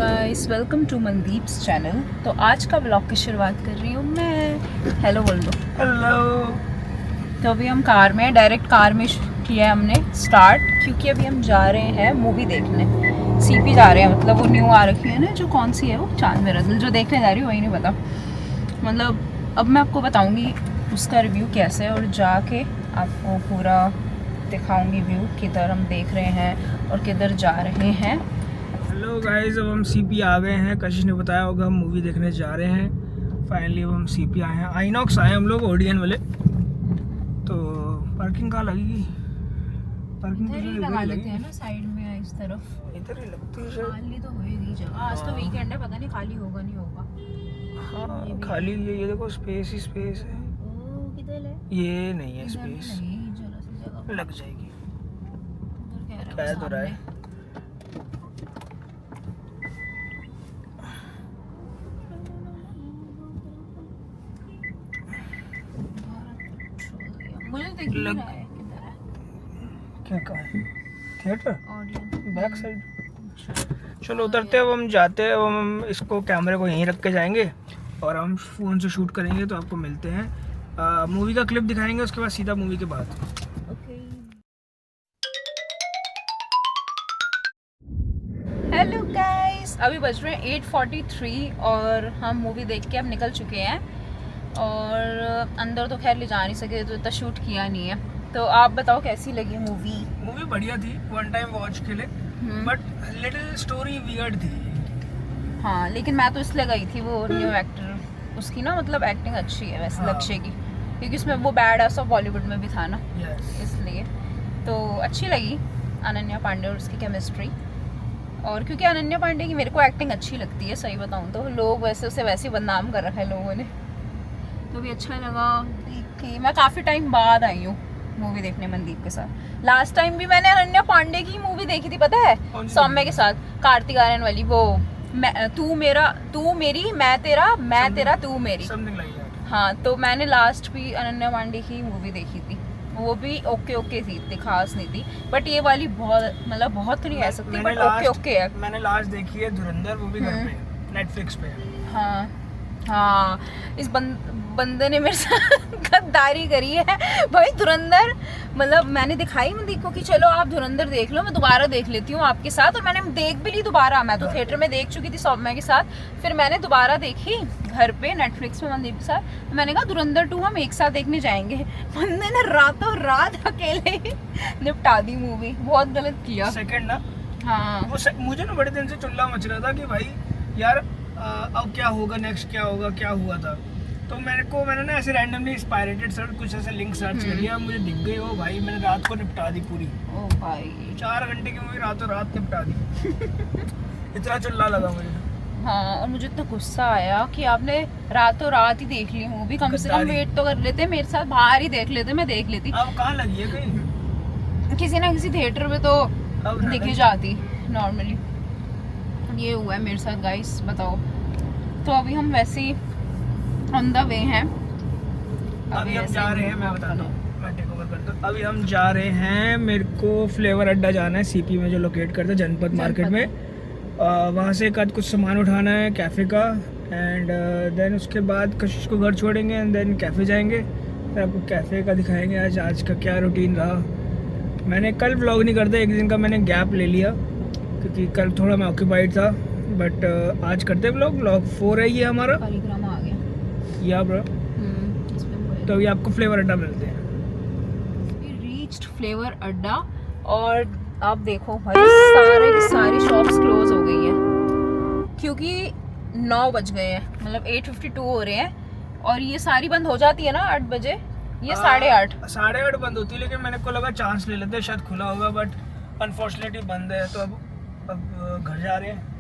Guys, welcome to Mandeep's channel. तो आज का ब्लॉग की शुरुआत कर रही हूँ मैं। हेलो बोल दो। हेलो। तो अभी हम कार में, डायरेक्ट कार में किया है हमने स्टार्ट, क्योंकि अभी हम जा रहे हैं मूवी देखने। सीपी जा रहे हैं, मतलब वो न्यू आ रखी है ना, जो कौन सी है वो, चांद मेरा दिल, जो देखने जा रही हूँ वही नहीं पता। मतलब अब मैं आपको बताऊँगी उसका रिव्यू कैसे है, और जाके आपको पूरा दिखाऊँगी व्यू, किधर हम देख रहे हैं और किधर जा रहे हैं। हेलो गाइस, अब हम सीपी आ गए हैं। कशिश ने बताया होगा हम मूवी देखने जा रहे हैं। फाइनली अब हम सीपी आए हैं, आइनॉक्स आए हैं हम लोग, ओडियन वाले। तो पार्किंग कहाँ लगेगी? पार्किंग इधर ही लगा लेते हैं ना, साइड में इस तरफ। इधर ही लगती है शायद। खाली तो होएगी जगह, आज तो वीकेंड है, पता नहीं खाली होगा नहीं होगा। हाँ खाली ये देखो, स्पेस ही स्पेस है। ओ किधर है? ये नहीं है इधर स्पेस, नहीं, जरा सी जगह लग जाएगी। उधर कह कह रहा तो रहा है। मुझे तो दिख नहीं रहा है किधर है। क्या कहा है? Theatre audience back side. चलो उतरते हैं, अब हम जाते हैं। अब हम इसको, कैमरे को यहीं रख के जाएंगे और हम फ़ोन से शूट करेंगे। तो आपको मिलते हैं, मूवी का क्लिप दिखाएंगे, उसके बाद सीधा मूवी के बाद। हेलो गाइस, अभी बज रहे हैं 8:43 और हम मूवी देख के अब निकल चुके हैं। और अंदर तो खैर ले जा नहीं सके, तो इतना शूट किया नहीं है। तो आप बताओ कैसी लगी मूवी? मूवी बढ़िया थी, वन टाइम वॉच के लिए, बट लिटिल स्टोरी वियर्ड थी। हाँ, लेकिन मैं तो इसलिए गई थी, वो न्यू एक्टर, उसकी ना मतलब एक्टिंग अच्छी है वैसे, हाँ। लक्ष्य की, क्योंकि उसमें वो बैड एस ऑफ बॉलीवुड में भी था ना, यस। इसलिए तो अच्छी लगी अनन्या पांडे और उसकी केमिस्ट्री। और क्योंकि अनन्या पांडे की मेरे को एक्टिंग अच्छी लगती है, सही बताऊँ तो। लोग वैसे उसे वैसे ही बदनाम कर रखा है लोगों ने, तो भी अच्छा लगा देख के। मैं काफ़ी टाइम बाद आई हूँ मूवी देखने मनदीप के साथ। लास्ट टाइम भी मैंने अनन्या पांडे की मूवी देखी थी, पता है, सौम्य के साथ, कार्तिक आर्यन वाली, वो तू मेरा तू मेरी, मैं तेरा, मैं तेरा तू मेरी। Something like that. हाँ, तो मैंने लास्ट भी अनन्या पांडे की मूवी देखी थी, वो भी ओके ओके थी, इतनी खास नहीं थी। बट ये वाली बहुत, मतलब बहुत तो नहीं कह सकती, बट ओके ओके है। मैंने लास्ट देखी है धुरंधर, वो भी घर पे, नेटफ्लिक्स पे। हाँ हाँ, इस बंदे ने मेरे साथ गद्दारी करी है भाई। धुरंधर, मतलब मैंने दिखाई मनदीप को कि चलो आप धुरंधर देख लो, मैं दोबारा देख लेती हूँ आपके साथ, और मैंने देख भी ली दोबारा। मैं तो थिएटर में देख चुकी थी सौम्या के साथ, फिर मैंने दोबारा देखी घर पे नेटफ्लिक्स में मनदीप के साथ। मैंने कहा धुरंधर 2 हम एक साथ देखने जाएंगे। बंदे ने रातों रात अकेले ही निपटा दी मूवी, बहुत गलत किया। सेकंड ना, हाँ, वो मुझे ना बड़े दिन से चुल्ला मच रहा था कि भाई यार, अब क्या होगा, नेक्स्ट क्या होगा, क्या हुआ था। तो मैंने ना ऐसे रैंडमली पायरेटेड सर्च, कुछ ऐसे लिंक सर्च कर लिया, मुझे दिख गई वो भाई। मैंने रात को निपटा दी पूरी। ओ भाई, 4 घंटे की मूवी रातों रात निपटा दी। इतना चुल्ला लगा मुझे। हाँ, और मुझे इतना गुस्सा आया कि आपने रातों रात ही देख ली मूवी, कम से कम वेट तो कर लेते, मेरे साथ बाहर ही देख लेते, मैं देख लेती। अब कहाँ लगी है कहीं? किसी ना किसी थिएटर में तो अब दिखी जाती नॉर्मली। ये हुआ है मेरे साथ गाइस, बताओ। तो अभी हम वैसे ही ऑन द वे हैं। अभी हम जा रहे हैं, मैं बताता हूँ, मैं टेक ओवर करता हूँ। अभी हम जा रहे हैं, मेरे को फ्लेवर अड्डा जाना है, सीपी में जो लोकेट करता है जनपद मार्केट में। वहाँ से एक आध कुछ सामान उठाना है कैफ़े का, एंड देन उसके बाद कशिश को घर छोड़ेंगे, एंड देन कैफ़े जाएंगे। फिर आपको कैफ़े का दिखाएंगे आज का क्या रूटीन रहा। मैंने कल व्लॉग नहीं करता, एक दिन का मैंने गैप ले लिया, क्योंकि कल थोड़ा मैं ऑक्यूपाइड था। बट आज करते व्लॉग 4 है ये हमारा। परिक्रमा आ गया या ब्रो, तो अभी आपको फ्लेवर अड्डा मिलते हैं। रीच्ड फ्लेवर अड्डा, और आप देखो भाई, सारे की सारी शॉप्स क्लोज हो गई हैं, क्योंकि 9 बज गए हैं, मतलब 8:52 हो रहे हैं, और ये सारी बंद हो जाती है ना 8 बजे, ये 8:30। 8:30 बंद होती है, लेकिन मैंने को लगा चांस ले लेते, शायद खुला होगा, बट अनफॉर्चुनेटली बंद है। तो अब घर जा रहे हैं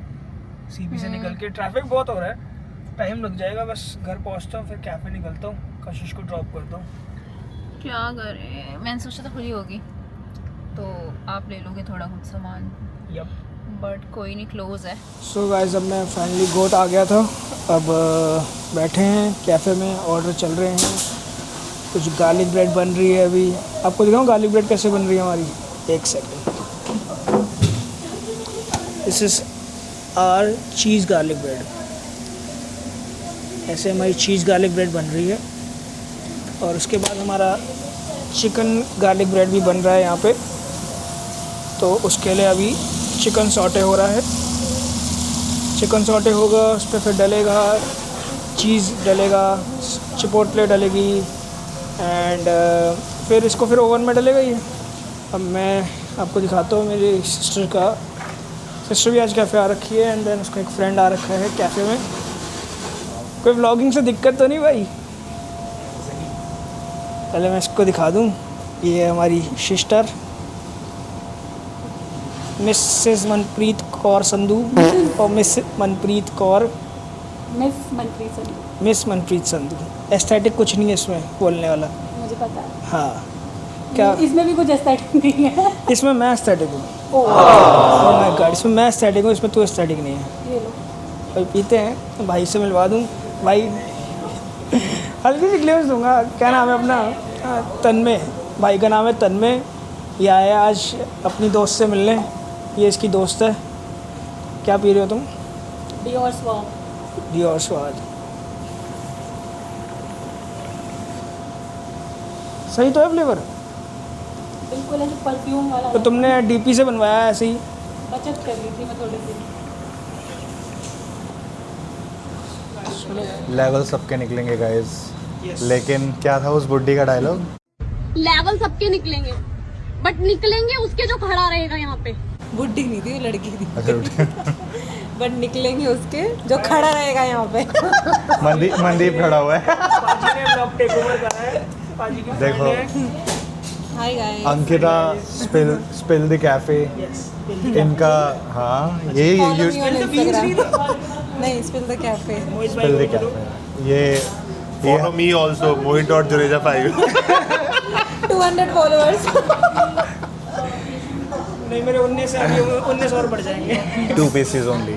सीपी से निकल के। ट्रैफिक बहुत हो रहा है, टाइम लग जाएगा, बस घर पहुंचता हूँ, फिर कैफे निकलता हूँ, कशिश को ड्रॉप करता हूँ। क्या करें, मैंने सोचा था खुली होगी तो आप ले लोगे थोड़ा कुछ सामान, यप, बट कोई नहीं, क्लोज है। सो गाइस, अब मैं फाइनली गोट आ गया था। अब बैठे हैं कैफ़े में, ऑर्डर चल रहे हैं। कुछ गार्लिक ब्रेड बन रही है अभी, आपको दिखाऊँ गार्लिक ब्रेड कैसे बन रही है हमारी। एक second, this is our cheese garlic bread. ऐसे हमारी चीज़ गार्लिक ब्रेड बन रही है और उसके बाद हमारा चिकन गार्लिक ब्रेड भी बन रहा है यहाँ पे। तो उसके लिए अभी चिकन सॉटे हो रहा है। चिकन सॉटे होगा, उस पर फिर डलेगा चीज़, डलेगा चिपोटले डलेगी एंड फिर इसको फिर ओवन में डलेगा ये। अब मैं आपको दिखाता हूँ मेरी सिस्टर भी आज कैफ़े आ रखी है एंड देन उसका एक फ्रेंड आ रखा है कैफ़े में। कोई व्लॉगिंग से दिक्कत तो नहीं भाई? पहले मैं इसको दिखा दूँ, ये है हमारी सिस्टर मिसेस मनप्रीत कौर संधू और मिस मनप्रीत संधू। एस्थेटिक कुछ नहीं है इसमें बोलने वाला, मुझे पता है। हाँ क्या इसमें भी कुछ एस्थेटिक नहीं है। इसमें मैं एस्थेटिक हूँ। ओह माय गॉड, इसमें मैं एस्थेटिक हूँ, इसमें तू एस्थेटिक नहीं है। ये लो। भाई पीते हैं तो भाई से मिलवा दूँ भाई। हल्की सी क्लेम्स दूंगा। क्या नाम है अपना? तन्मय। भाई का नाम है तन्मय। ये आया आज अपनी दोस्त से मिलने, ये इसकी दोस्त है। क्या पी रहे हो तुम? डियोर स्वाद। डियोर स्वाद सही तो है फ्लेवर? बिल्कुल ऐसे परफ्यूम वाला। तो तुमने डीपी से बनवाया है ऐसे ही? बचत कर ली थी मैं थोड़ी सी। लेवल सबके निकलेंगे गाइस। लेकिन क्या था उस बुड्ढी का डायलॉग? लेवल सबके निकलेंगे बट निकलेंगे उसके जो खड़ा रहेगा यहाँ पे। बुढ़ी नहीं थी, लड़की थी। अच्छा बट निकलेंगे उसके जो खड़ा रहेगा यहाँ पे। मनदीप खड़ा हुआ है। पाजी ने ब्लॉग टेक ओवर करा है। पाजी की देखो। friend है। Hi guys. Ankita spill the cafe इनका। हाँ ये नहीं, spill the cafe. Spill the cafe ये Follow me also, mohit.juneja5. 200 followers. नहीं मेरे 19 और बढ़ जाएंगे। 2 pieces only.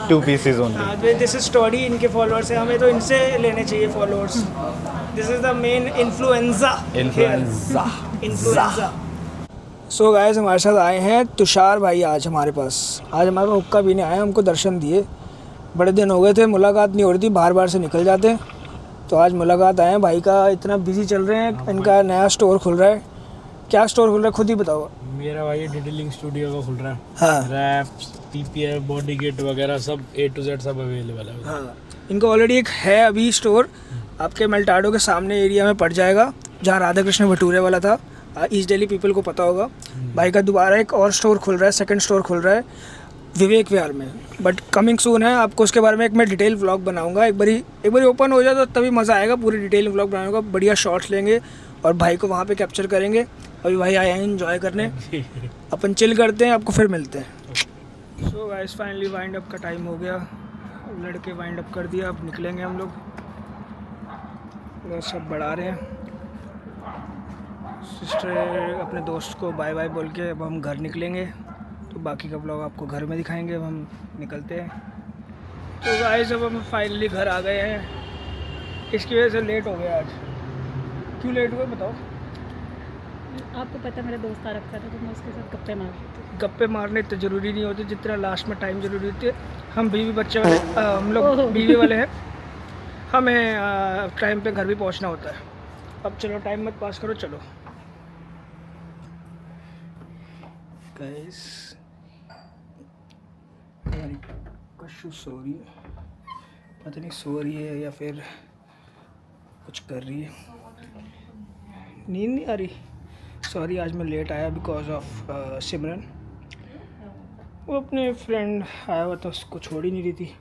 2 pieces only. This is story, इनके फॉलोअर्स हैं, हमें तो इनसे लेने चाहिए followers. This is the main influenza. So guys हमारे साथ आए हैं तुषार भाई आज हमारे पास। आज हमारे पास हुक्का पीने आए, हमको दर्शन दिए। बड़े दिन हो गए थे, मुलाकात नहीं हो रही थी, बार से निकल जाते। तो आज मुलाकात आए हैं। भाई का इतना बिजी चल रहे हैं, इनका नया स्टोर खुल रहा है। क्या स्टोर खुल रहा है खुद ही बताओ। मेरा भाई डिटेलिंग स्टूडियो का खुल रहा है। हाँ रैप्स, पीपीएफ, बॉडी किट वगैरह सब A to Z सब अवेलेबल है। हाँ, इनका ऑलरेडी एक है अभी स्टोर आपके मेल्टाडो के सामने एरिया में पड़ जाएगा, जहाँ राधा कृष्ण भटूरे वाला था। ईस्ट दिल्ली पीपल को पता होगा। भाई का दोबारा एक और स्टोर खुल रहा है, सेकंड स्टोर खुल रहा है विवेक विहार में, बट कमिंग सून है। आपको उसके बारे में एक मैं डिटेल व्लॉग बनाऊंगा। एक बारी ओपन हो जाए तो तभी मज़ा आएगा। पूरी डिटेल व्लॉग बनाऊंगा, बढ़िया शॉट्स लेंगे और भाई को वहाँ पे कैप्चर करेंगे। अभी भाई आए हैं एंजॉय करने, अपन चिल करते हैं, आपको फिर मिलते हैं। So guys finally wind up का टाइम हो गया। लड़के वाइंड अप कर दिया, अब निकलेंगे हम लोग। सब बढ़ा रहे हैं। सिस्टर अपने दोस्त को बाय बाय बोल के अब हम घर निकलेंगे। तो बाकी का ब्लॉग आपको घर में दिखाएंगे। अब हम निकलते हैं। तो गाइस अब हम फाइनली घर आ गए हैं। इसकी वजह से लेट हो गया आज। क्यों लेट हुए बताओ? आपको पता मेरा दोस्त आ रखा था तो मैं उसके साथ गप्पे मार रही थी। गप्पे मारने इतने ज़रूरी नहीं होते जितना लास्ट में टाइम ज़रूरी होती है। हम बीवी बच्चे वाले हम लोग बीवी वाले हैं, हमें टाइम पे घर भी पहुंचना होता है। अब चलो टाइम मत पास करो, चलो गाइस। हमारी कशु सो रही है, पता नहीं सो रही है या फिर कुछ कर रही है, नींद नहीं आ रही। सॉरी आज मैं लेट आया बिकॉज ऑफ सिमरन। वो अपने फ्रेंड आया हुआ था, उसको छोड़ ही नहीं रही थी।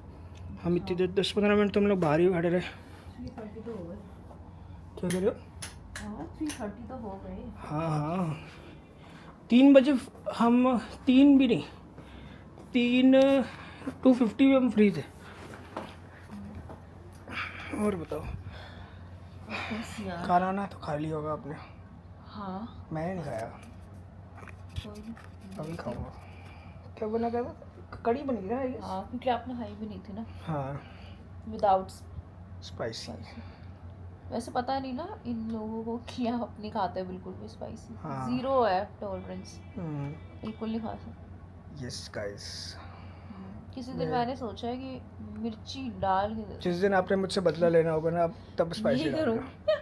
हम इतनी देर 10-15 मिनट तुम लोग बाहर ही खड़े रहे। क्या कह रहे हो? 3:30 तो हो गए। हाँ 3 बजे हम 3 भी नहीं 2:50 में हम फ्री थे। और बताओ खाना ना तो खा लिया होगा आपने? हाँ मैंने नहीं खाया, अभी खाऊंगा। क्या बना क्या था? कड़ी बनी थी ना? हाँ क्योंकि आपने खाई भी नहीं थी ना हाँ विदाउट स्पाइसी। वैसे पता नहीं ना इन लोगों को कि आप नहीं खाते बिल्कुल भी स्पाइसी। हाँ। जीरो है टॉलरेंस, बिल्कुल नहीं खा सकते। यस गाइस किसी दिन मैंने सोचा है कि मिर्ची डाल के जिस दिन आपने मुझसे बदला लेना होगा ना, आप तब स्पाइसी नहीं डालना। करूँ।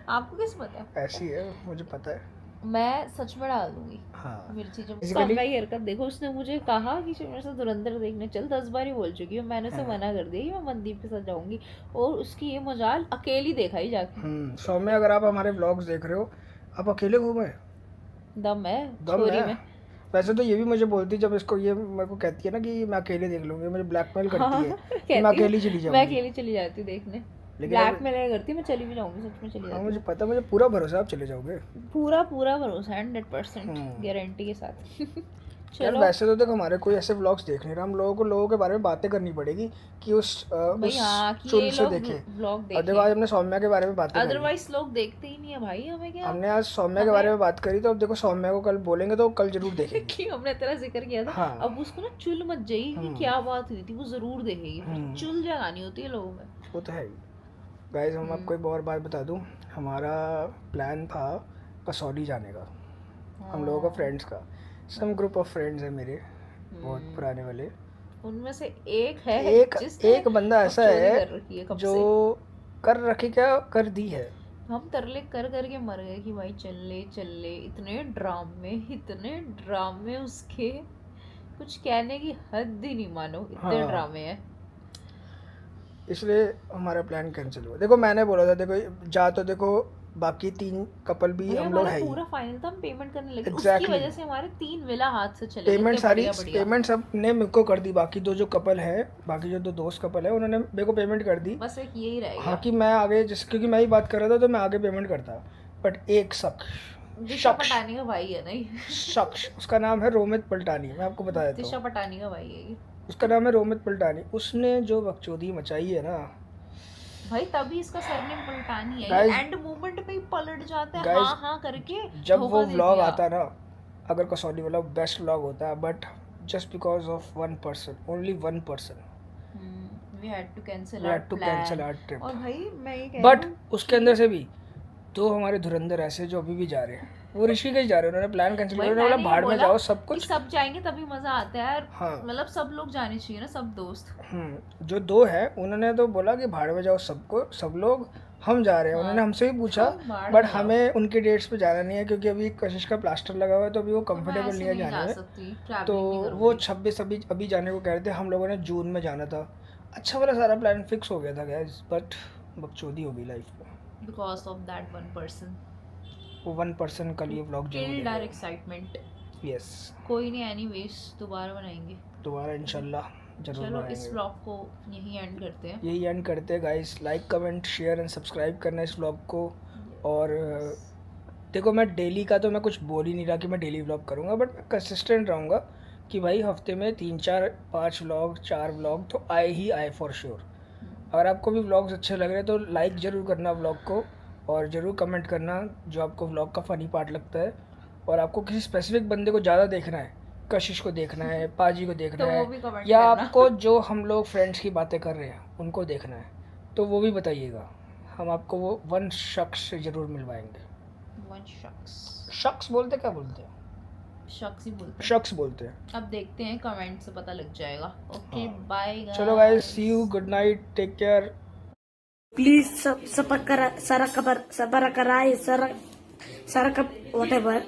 आपको किस पता है? ऐसी है, मुझे पता है। मैं सच में डाल दूंगी हाँ मिर्ची। जब Basically- उसका भाई हरकत देखो, उसने मुझे कहा कि मेरे साथ धुरंधर देखने चल, 10 बार ही बोल चुकी हूँ, मैंने उसे मना कर दिया कि मैं मनदीप के साथ जाऊंगी, और उसकी ये मजाल अकेली देखा ही जाके। सौम्य, अगर आप हमारे व्लॉग्स देख रहे हो, आप अकेले घूमे? दम है दम छोरी है। में। वैसे तो ये भी मुझे बोलती, जब इसको ये मेरे को कहती है ना कि मैं अकेले देख लूंगी, मुझे ब्लैकमेल करती है कि कहती मैं हूँ, अकेली चली मैं जाऊंगी। अकेली चली जाती हूँ देखने, लेकिन ब्लैक में करती, मैं चली भी जाऊंगी, सच में चली हाँ जाती मुझे पता, मुझे पूरा भरोसा है आप चले जाओगे। हूँ। पूरा पूरा भरोसा है, 100% गारंटी के साथ। यार चलो वैसे तो देख, हमारे कोई ऐसे व्लॉग्स देख नहीं रहा, हम लोगों को लोगों के बारे में बातें करनी पड़ेगी कि भाई हाँ, कि चुल ये से लोग देखे। व्लॉग अब देखो, देखें, आज हमने सौम्या के बारे में बातें करी, अदरवाइज लोग देखते ही नहीं है भाई। हमें क्या, हमने आज सौम्या के बारे में बात करी, तो अब देखो सौम्या को कल बोलेंगे तो कल जरूर देखेगी। कि हमने तेरा जिक्र किया था। हाँ। अब उसको ना चुल मच जाएगी कि क्या बात हुई थी, वो जरूर देखेगी। फिर चुल जगानी होती है लोगों में। वो तो है ही। गाइस, हम आपको एक और बात बता दूं, हमारा प्लान था कसौली जाने का, हम लोगों का फ्रेंड्स का। सम ग्रुप ऑफ फ्रेंड्स है मेरे, बहुत पुराने वाले। उनमें से एक है एक बंदा ऐसा चोरी है कर रखी है कब जो से। कर रखी, क्या कर दी है। हम तरले कर करके मर गए कि भाई चल ले, इतने ड्रामे उसके, कुछ कहने की हद ही नहीं, मानो इतने हाँ। ड्रामे हैं। इसलिए हमारा प्लान कैंसिल हुआ। देखो मैंने बोला था, देखो जा तो देखो बाकी 3 कपल भी भाई हम लोग हमारा है ही। पूरा फाइनल था, हम पेमेंट करने लगे, Exactly. उसकी वजह से हमारे 3 विला हाथ से चले पेमेंट गए। सारी बढ़िया। पेमेंट सब ने मेरे को कर दी, बाकी 2 जो कपल है, बाकी जो 2 दोस्त कपल है, उन्होंने मेरे को पेमेंट कर दी। बस एक यही रहेगा। हाँ कि मैं आगे, क्योंकि मैं ही बात कर रहा था तो मैं आगे पेमेंट करता, बट एक दिशा पटानी का भाई है नहीं। शख्स, उसका नाम है रोमित पलटानी, मैं आपको बता देता दिशा हूँ, पटानी का भाई है ये। उसका नाम है रोमित पलटानी। उसने जो बकचोदी मचाई है ना भाई, तभी इसका सरनेम पलटानी है। Guys- एंड मोमेंट पे ही पलट जाता है, Guys, हाँ करके जब धोखा वो दे व्लॉग दिया। आता है ना, अगर कसौली वाला बेस्ट व्लॉग होता है, but just because of 1 person, only 1 person, we had to cancel we had to cancel our trip. और भाई मैं ये कह बट रही हूँ, उसके अंदर से भी 2 हमारे धुरंधर ऐसे जो अभी भी जा रहे हैं, वो ऋषिकेश जा रहे हैं, उन्होंने प्लान कैंसिल भाई किया, उन्होंने मैंने बोला भाड़ में बोला जाओ सब कि कुछ। सब जाएंगे तभी मजा आता है यार। हाँ। मतलब सब लोग जाने चाहिए ना, सब दोस्त। जो 2 है उन्होंने तो बोला कि भाड़ में जाओ सबको, सब लोग, हम जा रहे हैं। उन्होंने हमसे भी पूछा, हम भाड़ बट में जाओ। हमें उनके डेट्स पे जाना नहीं है, क्योंकि अभी कशिश का प्लास्टर लगा हुआ है, तो अभी वो कंफर्टेबल नहीं है जाने में, तो वो 26 अभी जाने को कह रहे थे। हम लोगों ने जून में जाना था, अच्छा वाला सारा प्लान फिक्स हो गया था गाइस, बट बकचोदी हो गई लाइफ में। बिकॉज ऑफ दैट 1 पर्सन वो 1 पर्सन कल ये vlog killed our excitement. Yes, कोई नहीं, एनीवेज दोबारा बनाएंगे। दोबारा इंशाल्लाह जरूर चलो इस बनाएंगे। व्लॉग को यहीं एंड करते हैं। यही एंड करते हैं guys. Like comment share and subscribe करना इस व्लॉग को। और देखो, मैं डेली का तो मैं कुछ बोल ही नहीं रहा कि मैं डेली व्लॉग करूँगा, बट मैं कंसिस्टेंट रहूँगा कि भाई हफ्ते में 3-4-5 व्लॉग, 4 व्लॉग तो आए ही आए फॉर श्योर। अगर आपको भी व्लॉग्स अच्छे लग रहे हैं तो लाइक ज़रूर करना व्लॉग को, और ज़रूर कमेंट करना जो आपको व्लॉग का फ़नी पार्ट लगता है। और आपको किसी स्पेसिफिक बंदे को ज़्यादा देखना है, कशिश को देखना है, पाजी को देखना तो वो है, भी comment या करना। आपको जो हम लोग फ्रेंड्स की बातें कर रहे हैं उनको देखना है, तो वो भी बताइएगा। हम आपको वो 1 शख्स से ज़रूर मिलवाएंगे। 1 शख्स, शख्स बोलते क्या बोलते हैं? शख्स ही बोलते हैं। शख्स बोलते हैं। अब देखते हैं, कमेंट से पता लग जाएगा। Okay bye. चलो guys, see you, good night, take care. Please सब सबर करा, सारा कबर सबर कराए, सारा सारा कब whatever